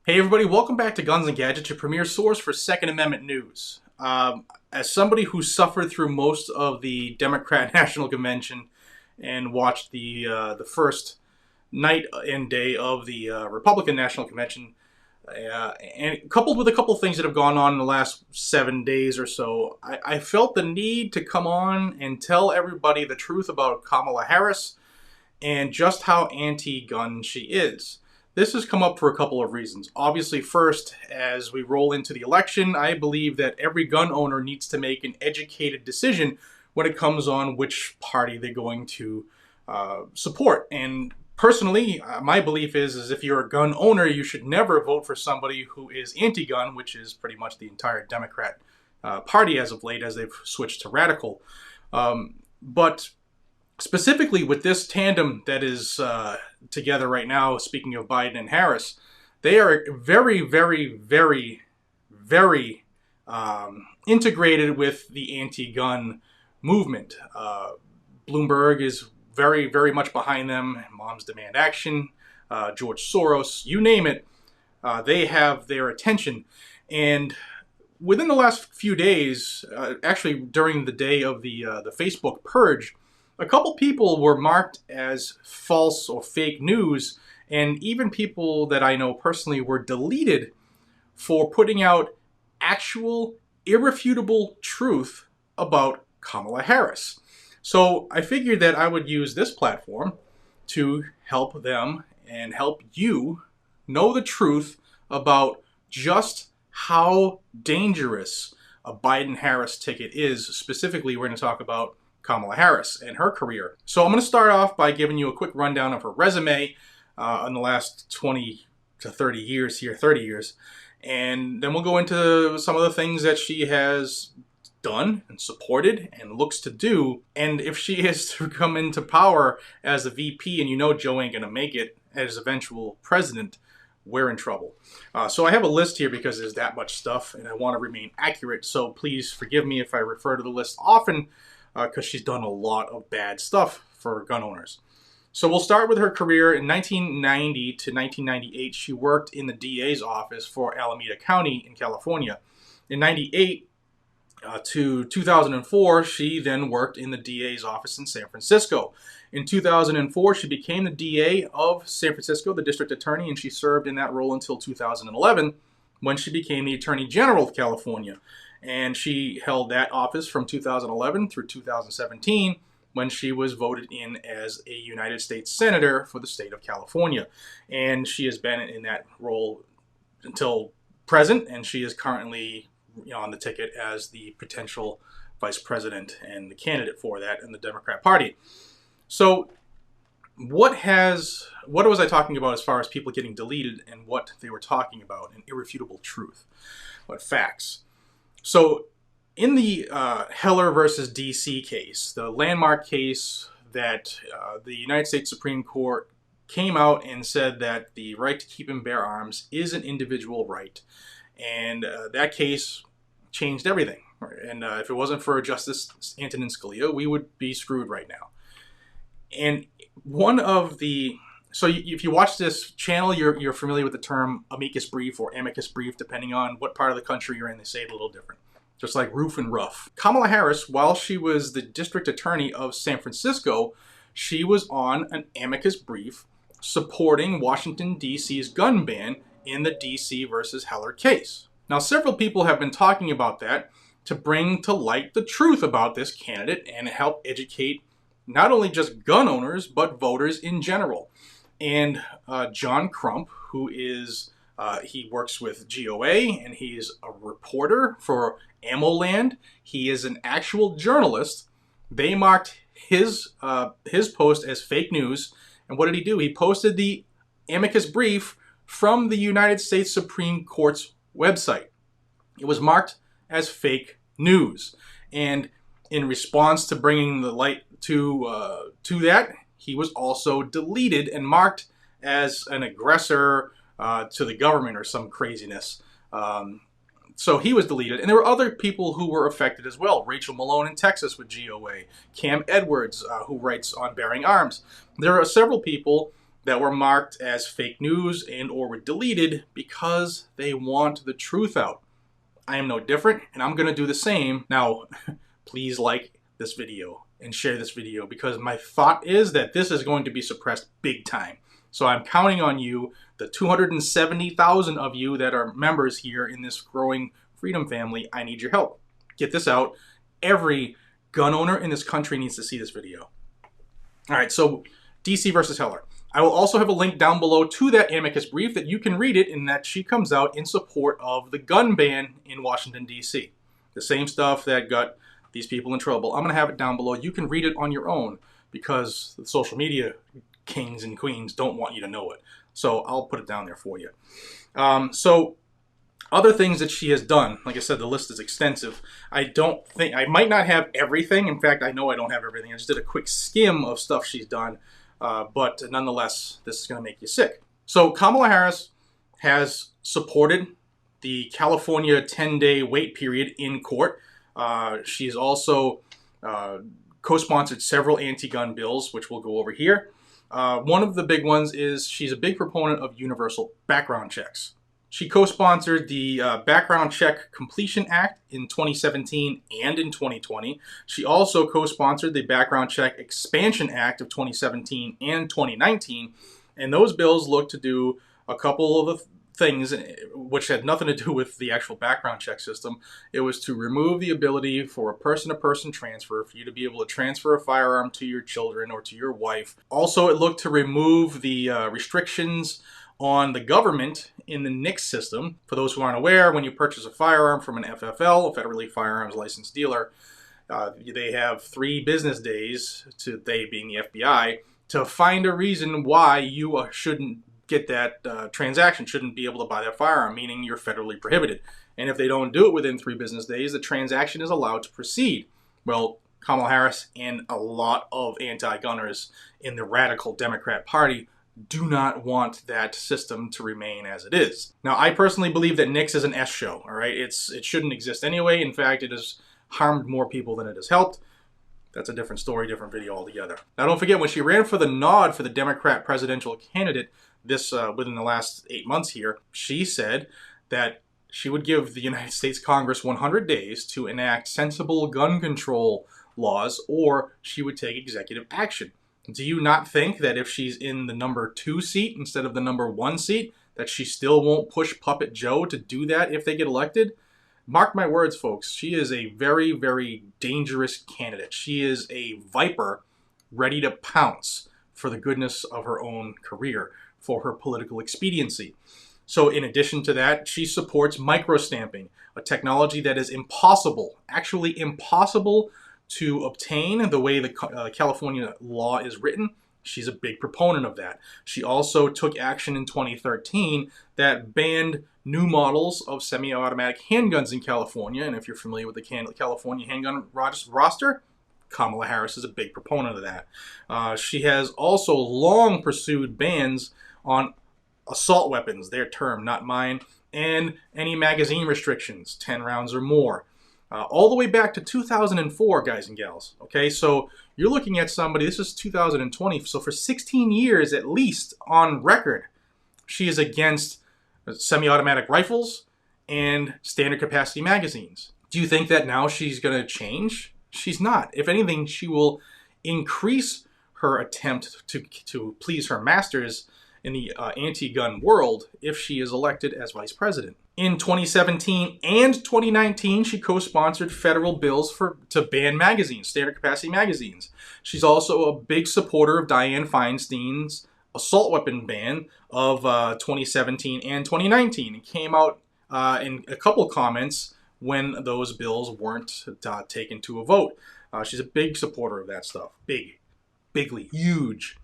Hey everybody, welcome back to Guns and Gadgets, your premier source for Second Amendment news. As somebody who suffered through most of the Democrat National Convention and watched the first night and day of the Republican National Convention, and coupled with a couple things that have gone on in the last 7 days or so, I felt the need to come on and tell everybody the truth about Kamala Harris and just how anti-gun she is. This has come up for a couple of reasons. Obviously, first, as we roll into the election, I believe that every gun owner needs to make an educated decision when it comes on which party they're going to support. And personally, my belief is if you're a gun owner, you should never vote for somebody who is anti-gun, which is pretty much the entire Democrat party as of late, as they've switched to radical. But specifically with this tandem that is together right now, speaking of Biden and Harris, they are very, very, very, very integrated with the anti-gun movement. Bloomberg is very, very much behind them. Moms Demand Action, George Soros, you name it, they have their attention. And within the last few days, actually during the day of the Facebook purge, a couple people were marked as false or fake news, and even people that I know personally were deleted for putting out actual, irrefutable truth about Kamala Harris. So I figured that I would use this platform to help them and help you know the truth about just how dangerous a Biden-Harris ticket is. Specifically, we're going to talk about Kamala Harris and her career. So I'm going to start off by giving you a quick rundown of her resume in the last 20 to 30 years here, 30 years. And then we'll go into some of the things that she has done and supported and looks to do. And if she is to come into power as a VP, and you know Joe ain't going to make it as eventual president, we're in trouble. So I have a list here because there's that much stuff and I want to remain accurate. So please forgive me if I refer to the list often, because she's done a lot of bad stuff for gun owners. So we'll start with her career. In 1990 to 1998, she worked in the DA's office for Alameda County in California. In 98 to 2004, she then worked in the DA's office in San Francisco. In 2004, she became the DA of San Francisco, the district attorney, and she served in that role until 2011, when she became the Attorney General of California. And she held that office from 2011 through 2017, when she was voted in as a United States Senator for the state of California. And she has been in that role until present, and she is currently on the ticket as the potential vice president and the candidate for that in the Democrat Party. So what was I talking about as far as people getting deleted and what they were talking about, an irrefutable truth, what facts? So in the Heller versus DC case, the landmark case that the United States Supreme Court came out and said that the right to keep and bear arms is an individual right. And that case changed everything. And if it wasn't for Justice Antonin Scalia, we would be screwed right now. And if you watch this channel, you're familiar with the term Amicus brief or Amicus brief, depending on what part of the country you're in. They say it a little different, just like roof and rough. Kamala Harris, while she was the district attorney of San Francisco, she was on an amicus brief supporting Washington, D.C.'s gun ban in the D.C. versus Heller case. Now, several people have been talking about that to bring to light the truth about this candidate and help educate not only just gun owners, but voters in general. And John Crump, who is, he works with GOA, and he's a reporter for AmmoLand. He is an actual journalist. They marked his post as fake news. And what did he do? He posted the amicus brief from the United States Supreme Court's website. It was marked as fake news. And in response to bringing the light to that, he was also deleted and marked as an aggressor to the government or some craziness. So he was deleted. And there were other people who were affected as well. Rachel Malone in Texas with GOA. Cam Edwards, who writes on bearing arms. There are several people that were marked as fake news and or were deleted because they want the truth out. I am no different, and I'm going to do the same. Now, please like this video and share this video, because my thought is that this is going to be suppressed big time. So I'm counting on you, the 270,000 of you that are members here in this growing freedom family. I need your help. Get this out. Every gun owner in this country needs to see this video. All right, so DC versus Heller. I will also have a link down below to that Amicus brief that you can read it, in that she comes out in support of the gun ban in Washington, D.C. The same stuff that got these people in trouble. I'm going to have it down below. You can read it on your own, because the social media kings and queens don't want you to know it. So I'll put it down there for you. So other things that she has done, like I said, the list is extensive. I might not have everything. In fact, I know I don't have everything. I just did a quick skim of stuff she's done. But nonetheless, this is going to make you sick. So Kamala Harris has supported the California 10-day wait period in court. She's also co-sponsored several anti-gun bills, which we'll go over here. One of the big ones is she's a big proponent of universal background checks. She co-sponsored the Background Check Completion Act in 2017 and in 2020. She also co-sponsored the Background Check Expansion Act of 2017 and 2019. And those bills look to do a couple of things which had nothing to do with the actual background check system. It was to remove the ability for a person-to-person transfer, for you to be able to transfer a firearm to your children or to your wife. Also, it looked to remove the restrictions on the government in the NICS system. For those who aren't aware, when you purchase a firearm from an FFL, a federally firearms licensed dealer, they have 3 business days, they being the FBI, to find a reason why you shouldn't get that transaction, shouldn't be able to buy that firearm, meaning you're federally prohibited. And if they don't do it within 3 business days, the transaction is allowed to proceed. Well, Kamala Harris and a lot of anti-gunners in the radical Democrat Party do not want that system to remain as it is. Now, I personally believe that NICS is an S show, all right? It shouldn't exist anyway. In fact, it has harmed more people than it has helped. That's a different story, different video altogether. Now, don't forget, when she ran for the nod for the Democrat presidential candidate within the last 8 months here, she said that she would give the United States Congress 100 days to enact sensible gun control laws, or she would take executive action. Do you not think that if she's in the number 2 seat instead of the number 1 seat, that she still won't push Puppet Joe to do that if they get elected? Mark my words, folks. She is a very, very dangerous candidate. She is a viper ready to pounce for the goodness of her own career, for her political expediency. So in addition to that, she supports microstamping, a technology that is impossible, actually impossible to obtain the way the California law is written. She's a big proponent of that. She also took action in 2013 that banned new models of semi-automatic handguns in California. And if you're familiar with the California handgun roster, Kamala Harris is a big proponent of that. She has also long pursued bans on assault weapons, their term, not mine, and any magazine restrictions, 10 rounds or more. All the way back to 2004, guys and gals. Okay, so you're looking at somebody, this is 2020, so for 16 years at least on record, she is against semi-automatic rifles and standard capacity magazines. Do you think that now she's going to change? She's not. If anything, she will increase her attempt to please her masters in the anti-gun world if she is elected as vice president. In 2017 and 2019, she co-sponsored federal bills to ban magazines, standard capacity magazines. She's also a big supporter of Dianne Feinstein's assault weapon ban of 2017 and 2019. It came out in a couple comments when those bills weren't taken to a vote. She's a big supporter of that stuff. Bigly, huge.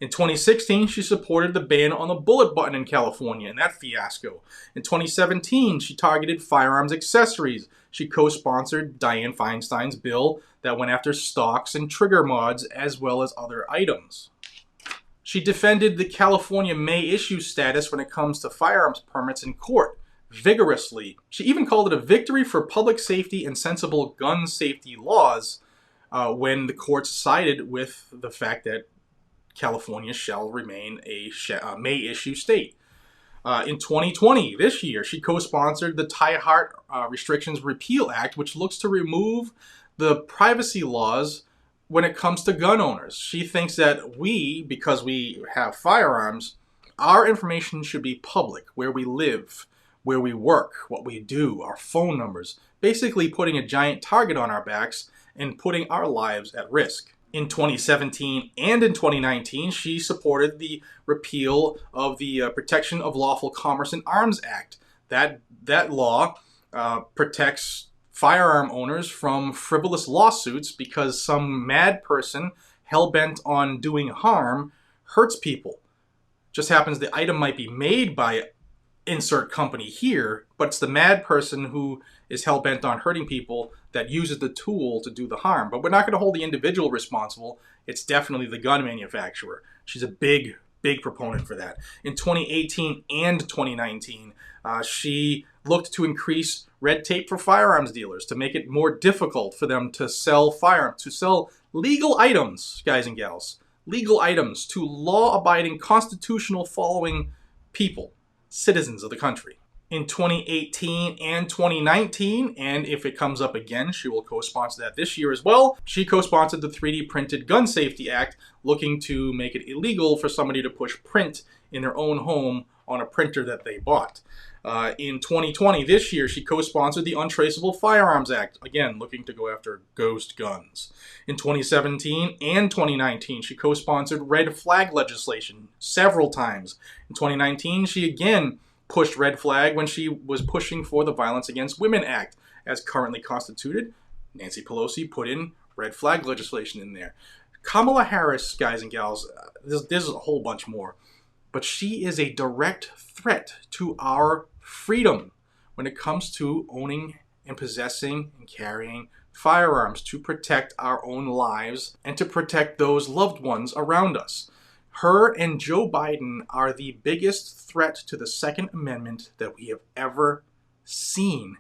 In 2016, she supported the ban on the bullet button in California and that fiasco. In 2017, she targeted firearms accessories. She co-sponsored Dianne Feinstein's bill that went after stocks and trigger mods as well as other items. She defended the California may issue status when it comes to firearms permits in court vigorously. She even called it a victory for public safety and sensible gun safety laws when the courts sided with the fact that California shall remain a may issue state. In 2020, this year, she co-sponsored the Tie-Heart Restrictions Repeal Act, which looks to remove the privacy laws when it comes to gun owners. She thinks that we, because we have firearms, our information should be public, where we live, where we work, what we do, our phone numbers, basically putting a giant target on our backs and putting our lives at risk. In 2017 and in 2019, she supported the repeal of the Protection of Lawful Commerce in Arms Act. That law protects firearm owners from frivolous lawsuits because some mad person hell-bent on doing harm hurts people. Just happens the item might be made by insert company here, but it's the mad person who is hell-bent on hurting people that uses the tool to do the harm. But we're not going to hold the individual responsible. It's definitely the gun manufacturer. She's a big proponent for that. In 2018 and 2019, she looked to increase red tape for firearms dealers to make it more difficult for them to sell firearms, to sell legal items, guys and gals, legal items to law-abiding, constitutional-following people, citizens of the country. In 2018 and 2019, and if it comes up again, she will co-sponsor that this year as well. She co-sponsored the 3D Printed Gun Safety Act, looking to make it illegal for somebody to push print in their own home on a printer that they bought. In 2020, this year, she co-sponsored the Untraceable Firearms Act, again, looking to go after ghost guns. In 2017 and 2019, she co-sponsored red flag legislation several times. In 2019, she again pushed red flag when she was pushing for the Violence Against Women Act. As currently constituted, Nancy Pelosi put in red flag legislation in there. Kamala Harris, guys and gals, there's a whole bunch more, but she is a direct threat to our freedom when it comes to owning and possessing and carrying firearms to protect our own lives and to protect those loved ones around us. Her and Joe Biden are the biggest threat to the Second Amendment that we have ever seen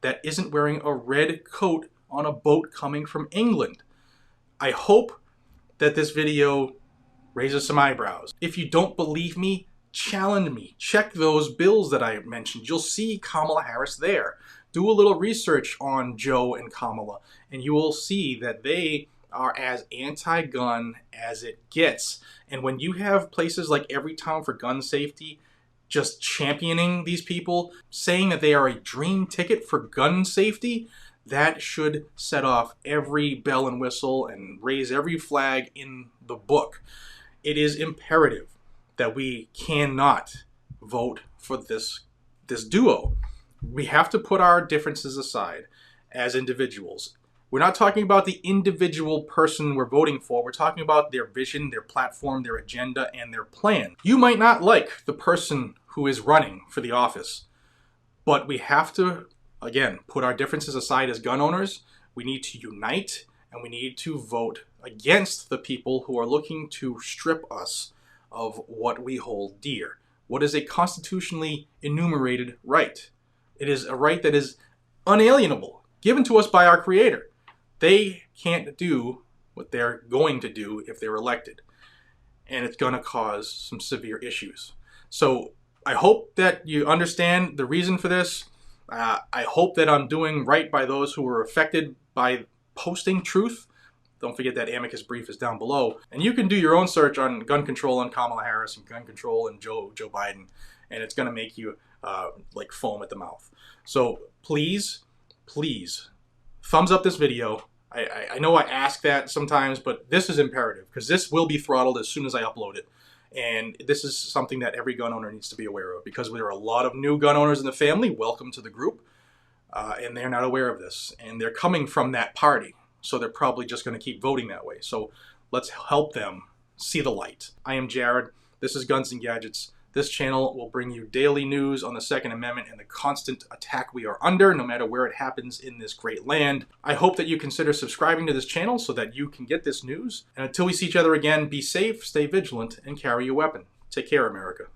that isn't wearing a red coat on a boat coming from England. I hope that this video raises some eyebrows. If you don't believe me, challenge me. Check those bills that I mentioned. You'll see Kamala Harris there. Do a little research on Joe and Kamala, and you will see that they are as anti-gun as it gets. And when you have places like Everytown for Gun Safety just championing these people, saying that they are a dream ticket for gun safety, that should set off every bell and whistle and raise every flag in the book. It is imperative that we cannot vote for this duo. We have to put our differences aside as individuals. We're not talking about the individual person we're voting for. We're talking about their vision, their platform, their agenda, and their plan. You might not like the person who is running for the office, but we have to, again, put our differences aside as gun owners. We need to unite, and we need to vote against the people who are looking to strip us of what we hold dear. What is a constitutionally enumerated right? It is a right that is unalienable, given to us by our Creator. They can't do what they're going to do if they're elected. And it's going to cause some severe issues. So I hope that you understand the reason for this. I hope that I'm doing right by those who were affected by posting truth. Don't forget that Amicus brief is down below. And you can do your own search on gun control and Kamala Harris and gun control and Joe Biden. And it's going to make you like foam at the mouth. So please, thumbs up this video. I know I ask that sometimes, but this is imperative because this will be throttled as soon as I upload it. And this is something that every gun owner needs to be aware of because there are a lot of new gun owners in the family. Welcome to the group. And they're not aware of this. And they're coming from that party. So they're probably just going to keep voting that way. So let's help them see the light. I am Jared. This is Guns and Gadgets. This channel will bring you daily news on the Second Amendment and the constant attack we are under, no matter where it happens in this great land. I hope that you consider subscribing to this channel so that you can get this news. And until we see each other again, be safe, stay vigilant, and carry your weapon. Take care, America.